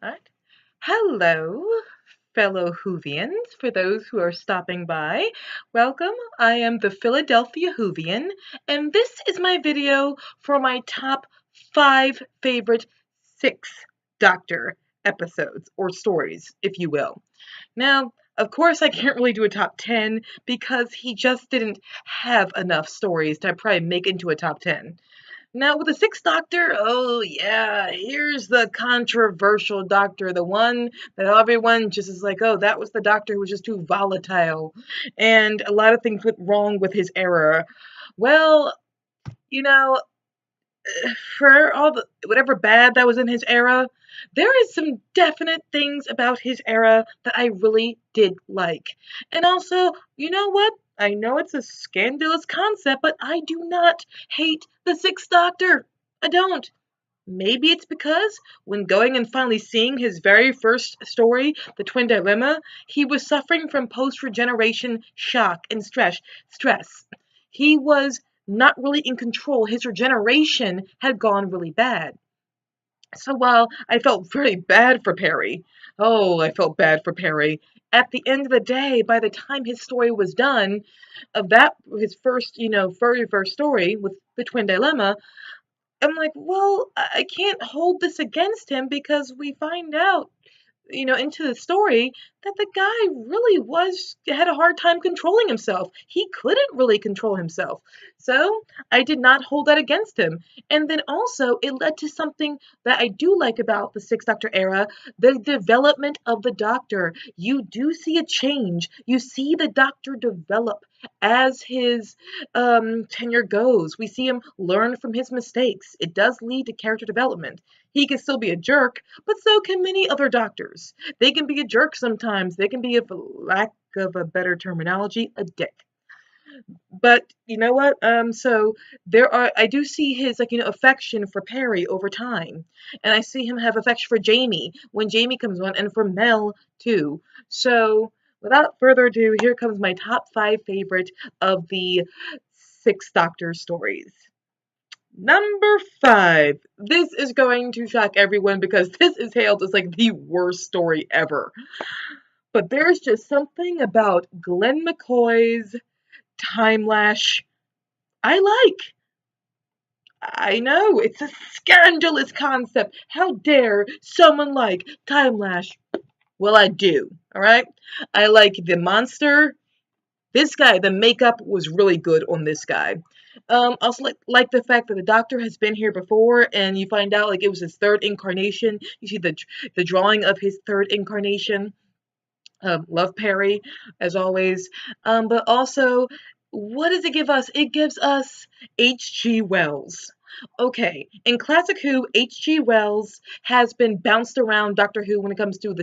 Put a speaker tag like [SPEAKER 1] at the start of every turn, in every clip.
[SPEAKER 1] Alright. Hello, fellow Whovians. For those who are stopping by, welcome. I am the Philadelphia Whovian, and this is my video for my top 5 favorite Sixth Doctor episodes, or stories, if you will. Now, of course, I can't really do a top 10 because he just didn't have enough stories to probably make into a top 10. Now, with the Sixth Doctor, oh yeah, here's the controversial Doctor, the one that everyone just is like, oh, that was the Doctor who was just too volatile, and a lot of things went wrong with his era. Well, you know, for all the whatever bad that was in his era, there is some definite things about his era that I really did like. And also, you know what? I know it's a scandalous concept, but I do not hate the Sixth Doctor. I don't. Maybe it's because when going and finally seeing his very first story, The Twin Dilemma, he was suffering from post-regeneration shock and stress. He was not really in control. His regeneration had gone really bad. So while I felt very bad for Perry, oh, I felt bad for Perry. At the end of the day, by the time his story was done, of that his first, very first story with the Twin Dilemma, I'm like, well, I can't hold this against him because we find out, into the story that the guy really had a hard time controlling himself. He couldn't really control himself. So I did not hold that against him. And then also, it led to something that I do like about the Sixth Doctor era, the development of the Doctor. You do see a change. You see the Doctor develop as his tenure goes. We see him learn from his mistakes. It does lead to character development. He can still be a jerk, but so can many other doctors. They can be a jerk sometimes. They can be, for lack of a better terminology, a dick. But you know what? So I do see his affection for Perry over time, and I see him have affection for Jamie when Jamie comes on, and for Mel too. So without further ado, here comes my top 5 favorite of the Sixth Doctor stories. Number 5. This is going to shock everyone because this is hailed as like the worst story ever. But there's just something about Glenn McCoy's Time Lash I like. I know, it's a scandalous concept. How dare someone like Time Lash? Well, I do, alright? I like the monster. This guy, the makeup was really good on this guy. Also like the fact that the Doctor has been here before, and you find out like it was his third incarnation. You see the drawing of his third incarnation. Love Perry, as always. But also, what does it give us? It gives us H.G. Wells. Okay, in Classic Who, H.G. Wells has been bounced around Doctor Who when it comes to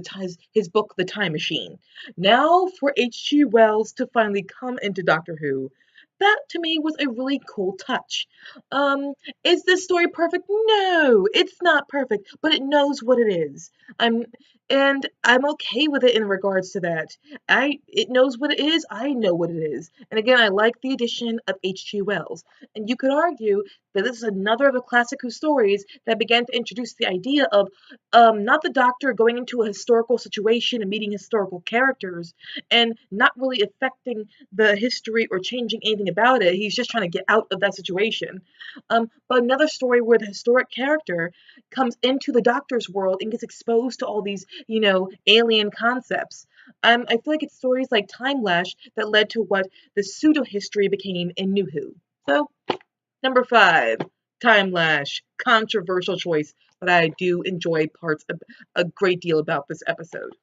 [SPEAKER 1] his book, The Time Machine. Now, for H.G. Wells to finally come into Doctor Who, that to me was a really cool touch. Um, is this story perfect? No, it's not perfect, but it knows what it is. I'm I'm okay with it in regards to that. It knows what it is, I know what it is. And again, I like the addition of H.G. Wells. And you could argue that this is another of the Classic Who stories that began to introduce the idea of not the Doctor going into a historical situation and meeting historical characters and not really affecting the history or changing anything about it. He's just trying to get out of that situation. But another story where the historic character comes into the Doctor's world and gets exposed to all these, alien concepts. I feel like it's stories like Time Lash that led to what the pseudo history became in New Who. So, number 5, Time Lash. Controversial choice, but I do enjoy parts of a great deal about this episode.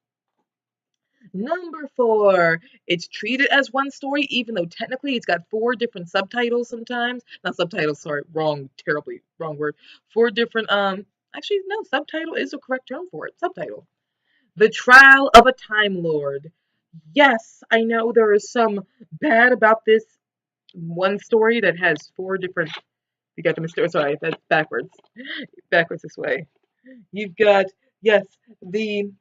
[SPEAKER 1] Number 4, it's treated as one story, even though technically it's got 4 different subtitles sometimes. Not subtitles, sorry, wrong, terribly wrong word. 4 different, actually, no, subtitle is the correct term for it. Subtitle. The Trial of a Time Lord. Yes, I know there is some bad about this one story that has 4 different. You got the mystery. Sorry, that's backwards. Backwards this way. You've got, yes, the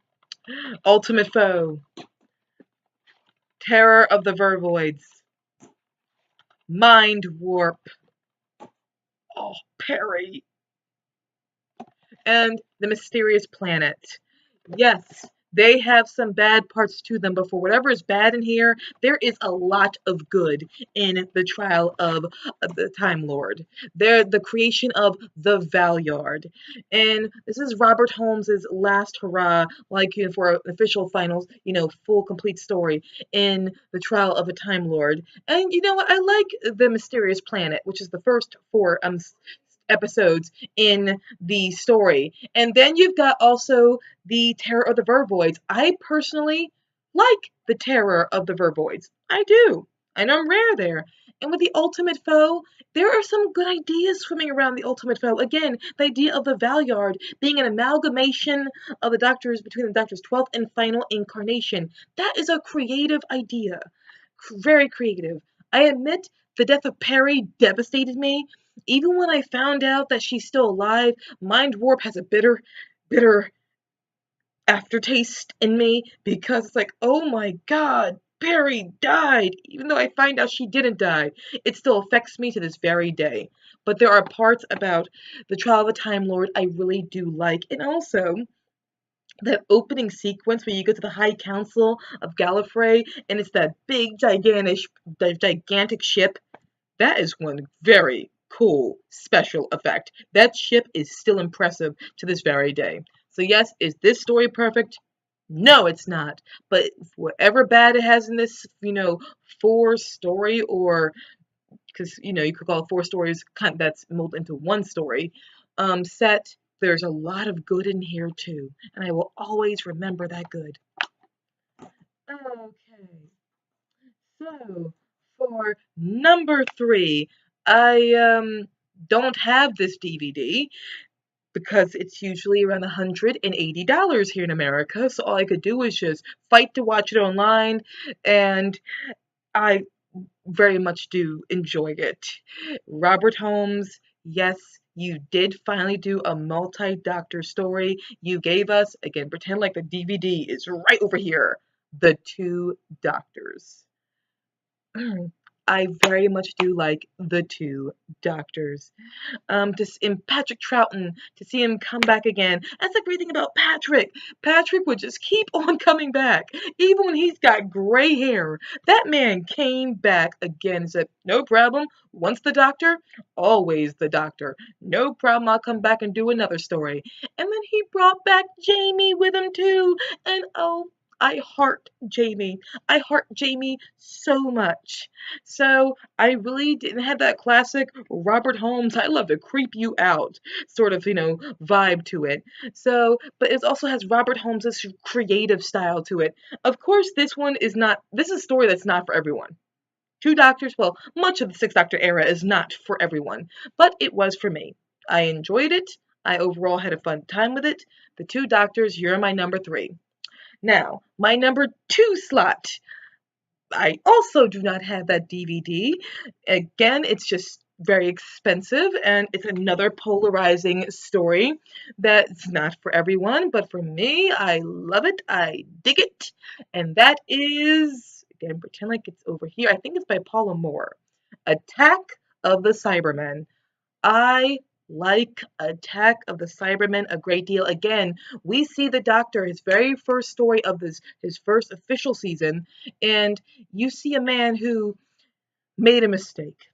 [SPEAKER 1] ultimate foe. Terror of the Vervoids. Mind Warp. Oh, Perry. And the Mysterious Planet. Yes, they have some bad parts to them, but for whatever is bad in here, there is a lot of good in the trial of the Time Lord. They're the creation of the Valyard. And this is Robert Holmes's last hurrah, like for official finals, full complete story in the trial of a Time Lord. And you know what? I like the Mysterious Planet, which is the first four episodes in the story. And then you've got also the Terror of the Vervoids. I personally like the Terror of the Vervoids. I do. I know I'm rare there. And with the Ultimate Foe, there are some good ideas swimming around the Ultimate Foe. Again, the idea of the Valyard being an amalgamation of the Doctors between the Doctor's 12th and final incarnation. That is a creative idea. Very creative. I admit the death of Perry devastated me. Even when I found out that she's still alive, Mind Warp has a bitter aftertaste in me because it's like, oh my god, Perry died. Even though I find out she didn't die, it still affects me to this very day. But there are parts about the trial of a Time Lord I really do like. And also, that opening sequence where you go to the High Council of Gallifrey and it's that big, gigantic ship. That is one very cool special effect. That ship is still impressive to this very day. So yes, is this story perfect? No, it's not. But whatever bad it has in this, four story, or because you could call it four stories that's molded into one story set. There's a lot of good in here too, and I will always remember that good. Okay, so for number three, I don't have this DVD because it's usually around $180 here in America. So all I could do was just fight to watch it online, and I very much do enjoy it. Robert Holmes, yes, you did finally do a multi-doctor story. You gave us, again, pretend like the DVD is right over here, The Two Doctors. I very much do like The Two Doctors. In Patrick Troughton, to see him come back again. That's the great thing about Patrick. Patrick would just keep on coming back, even when he's got gray hair. That man came back again and said, "No problem. Once the Doctor, always the Doctor. No problem. I'll come back and do another story." And then he brought back Jamie with him too. And oh, I heart Jamie. I heart Jamie so much. So I really didn't have that classic Robert Holmes, I love to creep you out sort of, vibe to it. So, but it also has Robert Holmes's creative style to it. Of course, this is a story that's not for everyone. Two Doctors, well, much of the Six Doctor era is not for everyone, but it was for me. I enjoyed it. I overall had a fun time with it. The Two Doctors, you're my number three. Now, my number two slot. I also do not have that DVD. Again, it's just very expensive and it's another polarizing story that's not for everyone, but for me, I love it. I dig it. And that is, again, pretend like it's over here. I think it's by Paula Moore. Attack of the Cybermen. I like Attack of the Cybermen a great deal. Again, we see the Doctor, his very first story of his first official season, and you see a man who made a mistake.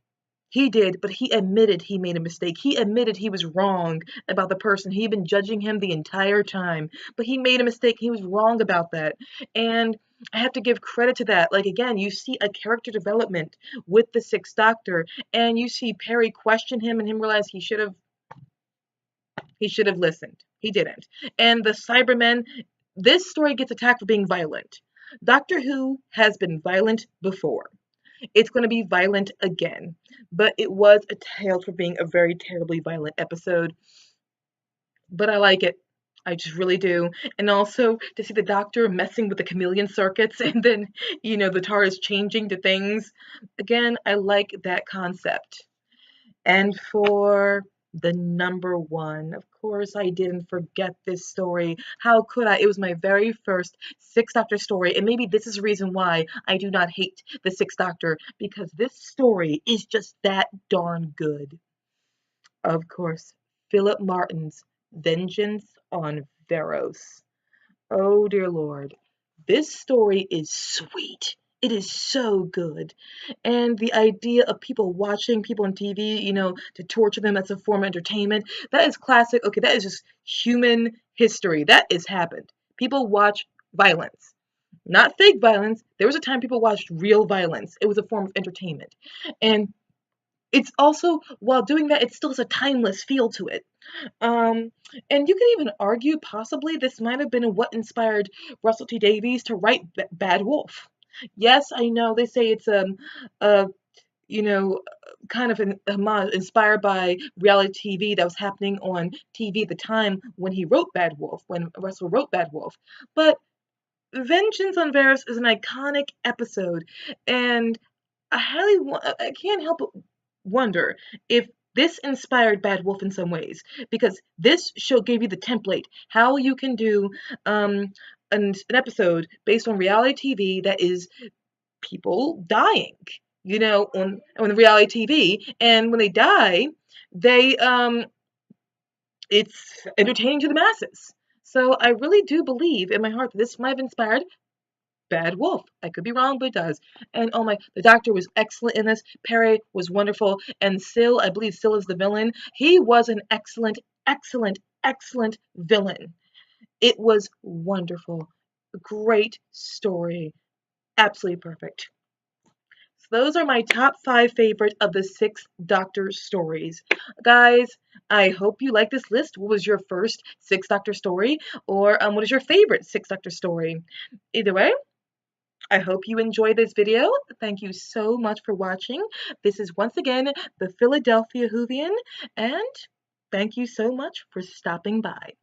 [SPEAKER 1] He did, but he admitted he made a mistake. He admitted he was wrong about the person. He'd been judging him the entire time, but he made a mistake. He was wrong about that. And I have to give credit to that. Like, again, you see a character development with the Sixth Doctor, and you see Perry question him and him realize he should have listened. He didn't. And the Cybermen, this story gets attacked for being violent. Doctor Who has been violent before. It's going to be violent again. But it was a tale for being a very terribly violent episode. But I like it. I just really do. And also to see the Doctor messing with the chameleon circuits and then, the TAR is changing to things. Again, I like that concept. And for the number one, of course, I didn't forget this story. How could I? It was my very first Sixth Doctor story, and maybe this is the reason why I do not hate the Sixth Doctor, because this story is just that darn good. Of course, Philip Martin's Vengeance on Varos. Oh dear Lord. This story is sweet. It is so good. And the idea of people watching people on TV, to torture them as a form of entertainment, that is classic. Okay, that is just human history. That has happened. People watch violence. Not fake violence. There was a time people watched real violence. It was a form of entertainment. And it's also, while doing that, it still has a timeless feel to it. Um, and you can even argue possibly this might have been what inspired Russell T Davies to write Bad Wolf. Yes, I know they say it's a you know kind of an homage inspired by reality TV that was happening on TV at the time when he wrote Bad Wolf, when Russell wrote Bad Wolf. But Vengeance on Varys is an iconic episode, and I can't help but wonder if this inspired Bad Wolf in some ways, because this show gave you the template how you can do um, an episode based on reality TV that is people dying, on reality TV, and when they die, they it's entertaining to the masses. So I really do believe in my heart that this might have inspired Bad Wolf. I could be wrong, but it does. And oh my, the doctor was excellent in this. Perry was wonderful. And Syl, I believe Syl is the villain. He was an excellent, excellent, excellent villain. It was wonderful. Great story. Absolutely perfect. So those are my top 5 favorite of the Sixth Doctor stories. Guys, I hope you like this list. What was your first Sixth Doctor story? Or what is your favorite Sixth Doctor story? Either way, I hope you enjoyed this video. Thank you so much for watching. This is once again the Philadelphia Whovian, and thank you so much for stopping by.